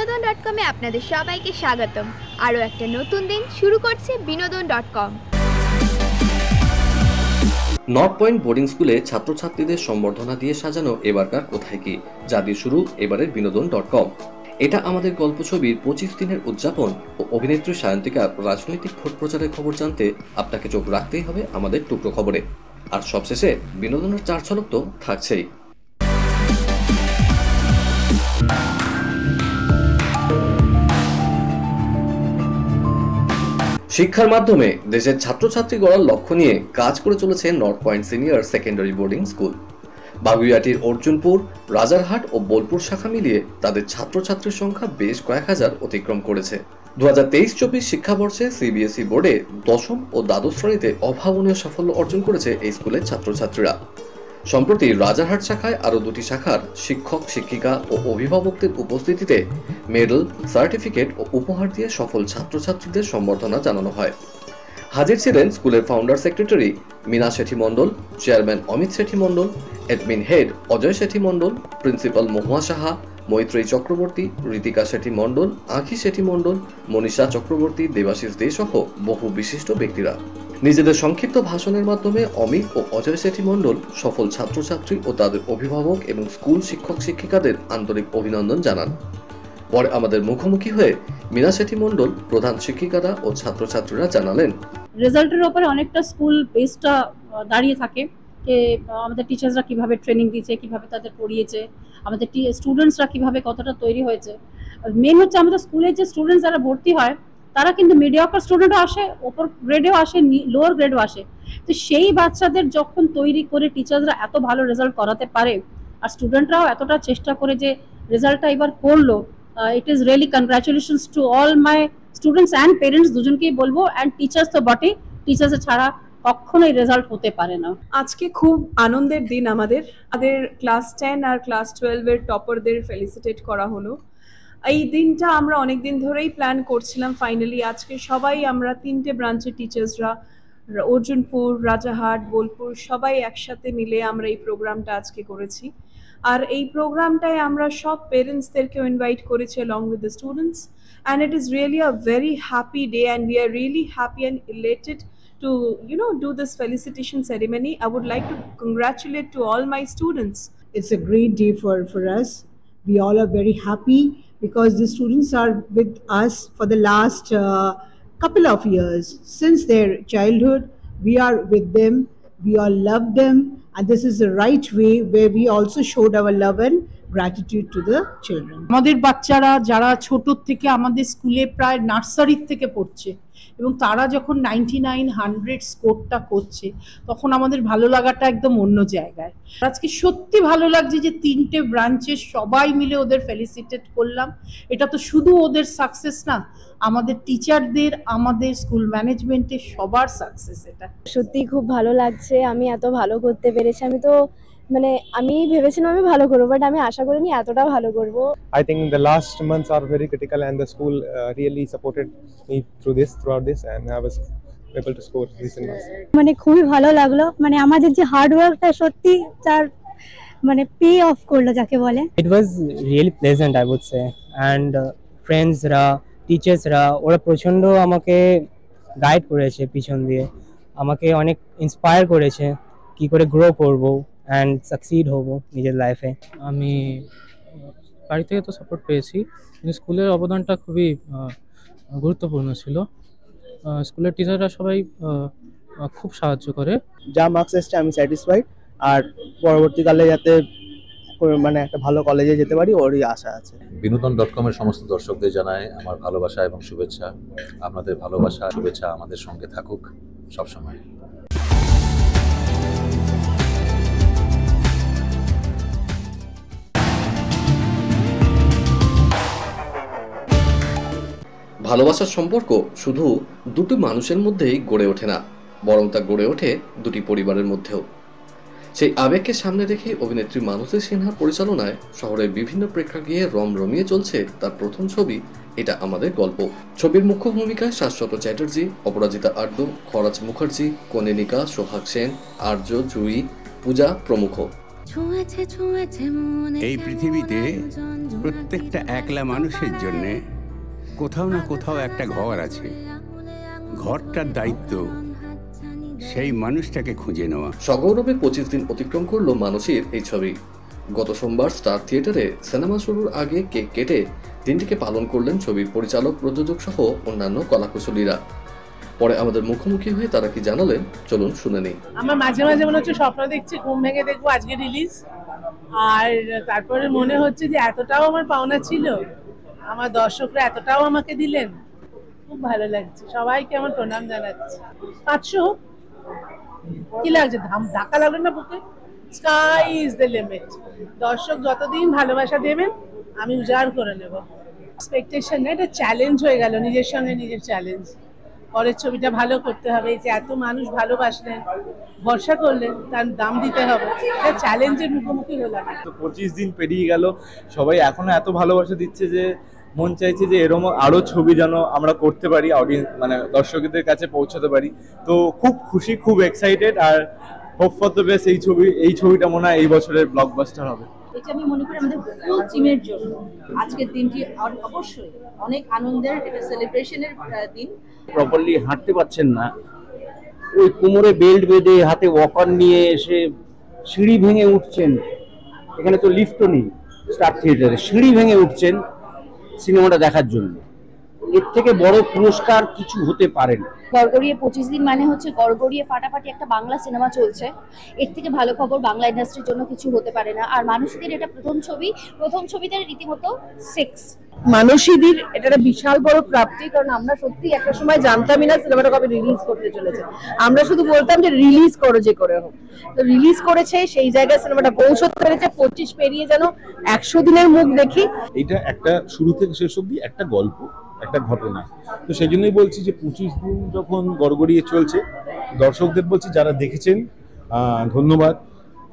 বিনোদন.com এ আপনাদের সবাইকে স্বাগতম। আরও একটা নতুন দিন শুরু করছে বিনোদন.com। নর্থ পয়েন্ট বোর্ডিং স্কুলে ছাত্রছাত্রীদের সম্বর্ধনা দিয়ে সাজানো এবারকার কোথায় কি, যা দিয়ে শুরু এবারের বিনোদন.com। এটা আমাদের গল্প ছবির 25 দিনের উদযাপন ও অভিনেত্রী সায়ন্তিকার রাজনৈতিক ভোট প্রচারের খবর জানতে আপনাকে চোখ রাখতেই হবে আমাদের টুকরো খবরে। আর সবশেষে বিনোদনের চার ঝলক তো থাকছেই। শিক্ষার মাধ্যমে দেশের ছাত্রছাত্রী গড়ার লক্ষ্য নিয়ে কাজ করে চলেছে north point senior secondary boarding school. বাগুইআটির অর্জুনপুর, রাজারহাট ও বোলপুর শাখা মিলিয়ে তাদের ছাত্রছাত্রীর সংখ্যা বেশ কয়েক হাজার অতিক্রম করেছে। 2023-24 শিক্ষাবর্ষে সিবিএসই বোর্ডে দশম ও দ্বাদশ শ্রেণীতে অভাবনীয় সাফল্য অর্জন করেছে এই স্কুলের ছাত্রছাত্রীরা। সম্প্রতি রাজারহাট শাখায় আরও দুটি শাখার শিক্ষক, শিক্ষিকা ও অভিভাবকদের উপস্থিতিতে মেডেল, সার্টিফিকেট ও উপহার দিয়ে সফল ছাত্রছাত্রীদের সম্বর্ধনা জানানো হয়। হাজির ছিলেন স্কুলের ফাউন্ডার সেক্রেটারি মীনা শেঠি মণ্ডল, চেয়ারম্যান অমিত শেঠি মণ্ডল, অ্যাডমিন হেড অজয় শেঠি মণ্ডল, প্রিন্সিপাল মহুয়া সাহা, মৈত্রেয়ী চক্রবর্তী, ঋতিকা শেঠি মণ্ডল, আঁখি শেঠি মণ্ডল, মনীষা চক্রবর্তী, দেবাশিস দে সহ বহু বিশিষ্ট ব্যক্তিরা। নিজেদের সংক্ষিপ্ত ভাষণের মাধ্যমে অমিত ও অজয় শেঠি মণ্ডল সফল ছাত্রছাত্রী ও তাদের অভিভাবক এবং স্কুল শিক্ষক শিক্ষিকাদের আন্তরিক অভিনন্দন জানান। পরে আমাদের মুখোমুখি হয়ে মীনা শেঠি মণ্ডল, প্রধান শিক্ষিকারা ও ছাত্রছাত্রীরা জানালেন, রেজাল্টের উপরে অনেকটা স্কুল বেসটা দাঁড়িয়ে থাকে যে আমাদের টিচার্সরা কিভাবে ট্রেনিং দিয়েছে, কিভাবে তাদের পড়িয়েছে, আমাদের স্টুডেন্টসরা কিভাবে কতটা তৈরি হয়েছে। মেন হচ্ছে আমাদের স্কুলের যে স্টুডেন্টস যারা ভর্তি হয় তারা কিন্তু মিডিয়াকার স্টুডেন্টও আসে, ওপর গ্রেডেও আসে, লোয়ার গ্রেডও আসে। তো সেই বাচ্চাদের যখন তৈরি করে টিচার্সরা এত ভালো রেজাল্ট করাতে পারে আর স্টুডেন্টরাও এতটা চেষ্টা করে যে রেজাল্টটা এবার করলো, it is really congratulations to all my students and parents, দুজনকেই বলবো। অ্যান্ড টিচার্স তো বটে, টিচার্স ছাড়া কখনোই রেজাল্ট হতে পারে না। আজকে খুব আনন্দের দিন আমাদের ক্লাস 10 আর ক্লাস 12 এর টপারদের ফেলিসিটেট করা হলো। এই দিনটা আমরা অনেক দিন ধরেই প্ল্যান করছিলাম। ফাইনালি আজকে সবাই আমরা 3টে ব্রাঞ্চের টিচার্সরা অর্জুনপুর, রাজারহাট, বোলপুর সবাই একসাথে মিলে আমরা এই প্রোগ্রামটা আজকে করেছি। আর এই প্রোগ্রামটায় আমরা সব পেরেন্টসদেরকেও ইনভাইট করেছি along with the students, and it is really a very happy day and we are really happy and elated to do this felicitation ceremony. I would like to congratulate to all my students. It's a great day for us. We all are very happy because the students are with us for the last couple of years. Since their childhood, we are with them, we all love them, and this is the right way where we also showed our love and gratitude to the children. আমাদের বাচ্চারা যারা ছোট থেকে আমাদের স্কুলে প্রায় nursery থেকে পড়ছে এবং তারা যখন 99-100 স্কোরটা করছে তখন আমাদের ভালো লাগাটা একদম অন্য জায়গায়। আজকে সত্যি ভালো লাগছে যে 3টে ব্রাঞ্চের সবাই মিলে ওদের ফেলিসিটেট করলাম। এটা তো শুধু ওদের সাকসেস না, আমাদের টিচারদের, আমাদের স্কুল ম্যানেজমেন্টের সবার সাকসেস। এটা সত্যি খুব ভালো লাগছে। আমি এত ভালো করতে পেরেছি। আমি ভেবেছিলাম আমি ভালো করবো, বাট আমি আশা করিনি এতটা ভালো করবো। I think the last months are very critical and the school really supported me throughout this and I was able to score decent marks. খুবই ভালো লাগলো। আমাদের যে হার্ড ওয়ার্কটা সত্যি তার পে অফ করলো যাকে বলে। It was really pleasant, I would say, and friends রা, teachers রা ওরা প্রচন্ড আমাকে গাইড করেছে, পিছন দিয়ে আমাকে অনেক ইন্সপায়ার করেছে কি করে গ্রো করব অ্যান্ড সাকসিড হব নিজের লাইফে। আমি বাড়ি থেকে তো সাপোর্ট পেয়েছি, কিন্তু স্কুলের অবদানটা খুবই গুরুত্বপূর্ণ ছিল। স্কুলের টিচাররা সবাই খুব সাহায্য করে। যা মার্কস এসছে আমি স্যাটিসফাইড, আর পরবর্তীকালে যাতে একটা ভালো কলেজে যেতে পারি ওরই আশা আছে। বিনোদন.com এর সমস্ত দর্শকদের জানায় আমার ভালোবাসা এবং শুভেচ্ছা। আপনাদের ভালোবাসা, শুভেচ্ছা আমাদের সঙ্গে থাকুক সবসময়। ভালোবাসার সম্পর্ক শুধু দুটি মানুষের মধ্যেই গড়ে ওঠে না, বরং তা গড়ে ওঠে দুটি পরিবারের মধ্যেও। সেই আবেগকে সামনে রেখে অভিনেত্রী মানসী সিনহার পরিচালনায় শহরের বিভিন্ন প্রেক্ষাগৃহে রমরমিয়ে চলছে তার প্রথম ছবি এটা আমাদের গল্প। ছবির মুখ্য ভূমিকায় শাশ্বত চ্যাটার্জি, অপরাজিতা আর্য, খরাজ মুখার্জি, কনেনিকা, সোহাগ সেন, আর্য, জুই, পূজা প্রমুখ। এই পৃথিবীতে প্রত্যেকটা একলা মানুষের জন্যে কোথাও না কোথাও একটা ঘর আছে। ঘরটার দায়িত্ব সেই মানুষটাকে খুঁজে নেওয়া। সগৌরবে 25 দিন অতিক্রম করলো মানসীর এই ছবি। গত সোমবার স্টার থিয়েটারে সিনেমা শুরুর আগে কেক কেটে দিনটিকে পালন করলেন ছবির পরিচালক, প্রযোজক সহ অন্যান্য কলাকুশলীরা। পরে আমাদের মুখোমুখি হয়ে তারা কি জানালেন, চলুন শুনে নিই। আমার মাঝে মাঝে মনে হচ্ছে স্বপ্ন দেখছি, ঘুম ভেঙে দেখবো আজকে রিলিজ। আর তারপরে মনে হচ্ছে যে এতটাও আমার পাওনা ছিল, আমার দর্শকরা এতটাও আমাকে দিলেন, খুব ভালো লাগছে। সবাইকে আমার প্রণাম জানাচ্ছি। 500 কি লাগছে, ধাক্কা লাগলো না বুকে? Sky is the limit. দর্শক যতদিন ভালোবাসা দেবেন আমি উজাড় করে নেব। এক্সপেকটেশন না, এটা চ্যালেঞ্জ হয়ে গেল, নিজের সঙ্গে নিজের চ্যালেঞ্জ। পরের ছবিটা ভালো করতে হবে, যে এত মানুষ ভালোবাসলেন, ভরসা করলেন, তার দাম দিতে হবে। এটা চ্যালেঞ্জের মুখোমুখি হলাম। 25 দিন পেরিয়ে গেল, সবাই এখনো এত ভালোবাসা দিচ্ছে যে মন চাইছে যে এরকম আরো ছবি যেন আমরা করতে পারি, অডিয়েন্স মানে দর্শকদের কাছে পৌঁছাতে পারি। তো খুব খুশি, খুব এক্সাইটেড, আর হোপ ফর দ্য বেস্ট। এই ছবিটা মনে হয় এই বছরের ব্লকবাস্টার হবে। এটা আমি মনে করি আমাদের ফুল টিমের জন্য আজকের দিনটি অবশ্যই অনেক আনন্দের, এটা সেলিব্রেশনের দিন। প্রপারলি হাঁটতে পারছেন না, ওই কোমরে বেল্ট বেঁধে হাতে ওয়াকার নিয়ে এসে সিঁড়ি ভেঙে উঠছেন। এখানে তো লিফটও নেই স্টার থিয়েটারে, সিঁড়ি ভেঙে উঠছেন সিনেমাটা দেখার জন্য। এর থেকে বড় পুরস্কার কিছু হতে পারে না। গড়গড়িয়ে 25 দিন মানে হচ্ছে গড়গড়িয়ে ফাটাফাটি একটা বাংলা সিনেমা চলছে। এর থেকে ভালো খবর বাংলা ইন্ডাস্ট্রির জন্য কিছু হতে পারে না। আর মানুষদের এটা প্রথম ছবিতে রীতিমতো 6 মানসীদির এটা একটা বিশাল বড় প্রাপ্তি, কারণ আমরা সত্যি একটা সময় জানতামই না সিনেমাটা কবে রিলিজ করতে চলেছে। আমরা শুধু বলতাম যে রিলিজ করো, যে করে হোক। তো রিলিজ করেছে, সেই জায়গায় সিনেমাটা পৌঁছতে পেরেছে। 25 পেরিয়ে যেন 100 দিনের মুখ দেখি। এটা একটা শুরু থেকে শেষ অবধি একটা গল্প, একটা ঘটনা। তো সেই জন্যই বলছি যে 25 দিন যখন গড়গড়িয়ে চলছে, দর্শকদের বলছি যারা দেখেছেন ধন্যবাদ,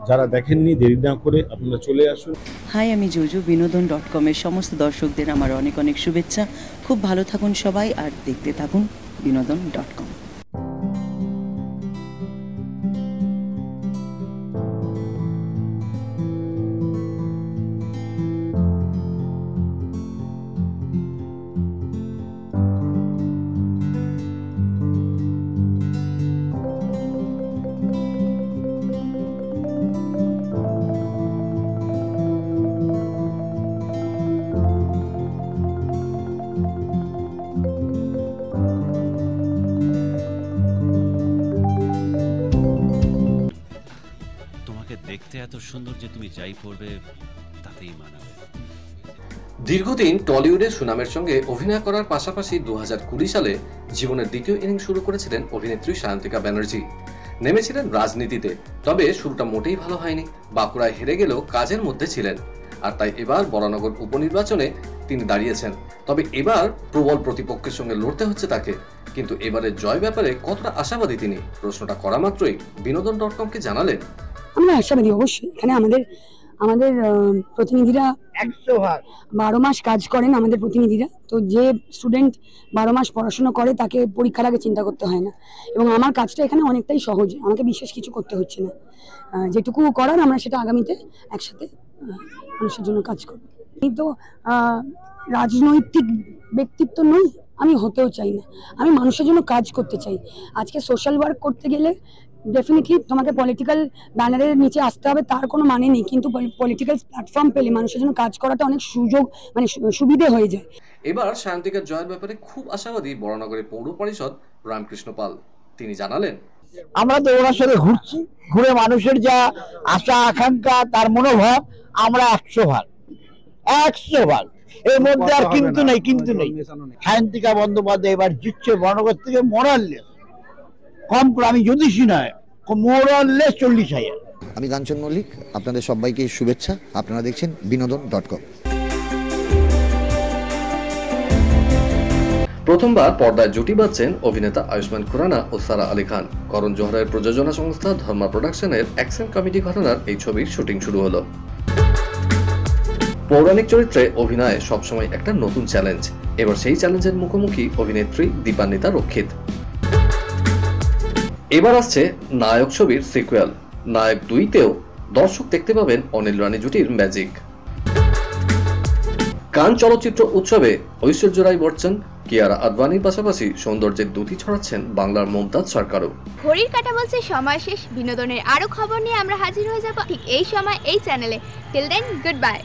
যারা দেখেননি দেরি না করে আপনারা চলে আসুন। হাই, আমি জুজু। বিনোদন.com-এর সমস্ত দর্শকদের আমার অনেক অনেক শুভেচ্ছা। খুব ভালো থাকুন সবাই, আর দেখতে থাকুন বিনোদন.com। দেখতে এত সুন্দর যে তুমি যাই পড়বে তাতেই মানাবে। দীর্ঘদিন টলিউডের সুনামের সঙ্গে অভিনয় করার পাশাপাশি 2020 সালে জীবনের দ্বিতীয় ইনিংস শুরু করেছিলেন অভিনেত্রী সায়ন্তিকা ব্যানার্জি। নেমেছিলেন রাজনীতিতে, তবে শুরুটা মোটেই ভালো হয়নি। বাঁকুড়ায় হেরে গেলেও কাজের মধ্যে ছিলেন, আর তাই এবার বরানগর উপনির্বাচনে তিনি দাঁড়িয়েছেন। তবে এবার প্রবল প্রতিপক্ষের সঙ্গে লড়তে হচ্ছে তাকে। কিন্তু এবারের জয় ব্যাপারে কতটা আশাবাদী তিনি, প্রশ্নটা করা মাত্রই বিনোদন.com-কে জানালেন, আমরা আশাবাদী। অবশ্যই এখানে আমাদের প্রতিনিধিরা 12 মাস কাজ করেন আমাদের প্রতিনিধিরা। তো যে স্টুডেন্ট 12 মাস পড়াশোনা করে তাকে পরীক্ষার আগে চিন্তা করতে হয় না, এবং আমার কাজটা এখানে অনেকটাই সহজ, আমাকে বিশেষ কিছু করতে হচ্ছে না। যেটুকু করার আমরা সেটা আগামীতে একসাথে মানুষের জন্য কাজ করব। এই তো রাজনৈতিক ব্যক্তিত্ব নই, আমি হতেও চাই না, আমি মানুষের জন্য কাজ করতে চাই। আজকে সোশ্যাল ওয়ার্ক করতে গেলে ডেফিনেটলি তোমাকে পলিটিক্যাল ব্যানারের নিচে আসতে হবে, তার কোনো মানে নেই। কিন্তু পলিটিক্যাল প্ল্যাটফর্ম পেলে মানুষের জন্য কাজ করাটা অনেক সুবিধে হয়ে যায়। এবার সায়ন্তিকার জয়ের ব্যাপারে খুব আশাবাদী বরানগরের পৌর পরিষদ রামকৃষ্ণ পাল। তিনি জানালেন, আমরা তো ওনার সাথে ঘুরে মানুষের যা আশা আকাঙ্ক্ষা, তার মনোভাব, আমরা 100 ভাগ এর মধ্যে আর কিন্তু নেই। সায়ন্তিকা বন্দ্যোপাধ্যায় এবার জিতছে বরানগর থেকে মোরাললেস, কম করে, আমি জ্যোতিষী নয়, মোরাললেস 40,000। আমি কাঞ্চন মল্লিক, আপনাদের সবাইকে শুভেচ্ছা। আপনারা দেখছেন বিনোদন.com। প্রথমবার পর্দায় জুটি বাঁধছেন অভিনেতা আয়ুষ্মান খুরানা ও সারা আলী খান। করণ জোহরের প্রযোজনা সংস্থা ধর্মা প্রোডাকশনের অ্যাকশন কমেডি ঘটনার এই ছবির শুটিং শুরু হলো। পৌরাণিক চরিত্রে অভিনয় সবসময় একটা নতুন চ্যালেঞ্জ। এবার সেই চ্যালেঞ্জের মুখোমুখি অভিনেত্রী দীপান্বিতা রক্ষিত। এবার আসছে নায়ক ছবির সিকুয়েল। নায়ক 2-তেও দর্শক দেখতে পাবেন অনিল রানী জুটির ম্যাজিক। কান চলচ্চিত্র উৎসবে ঐশ্বর্য রায় বচ্চন, কিয়ারা আদভানির পাশাপাশি সৌন্দর্যের দ্যুতি ছড়াচ্ছেন বাংলার মুমতাজ সরকারও। ঘড়ির কাঁটা বলছে সময় শেষ। বিনোদনের আরো খবর নিয়ে আমরা হাজির হয়ে যাব ঠিক এই সময় এই চ্যানেলে। Till then, good by.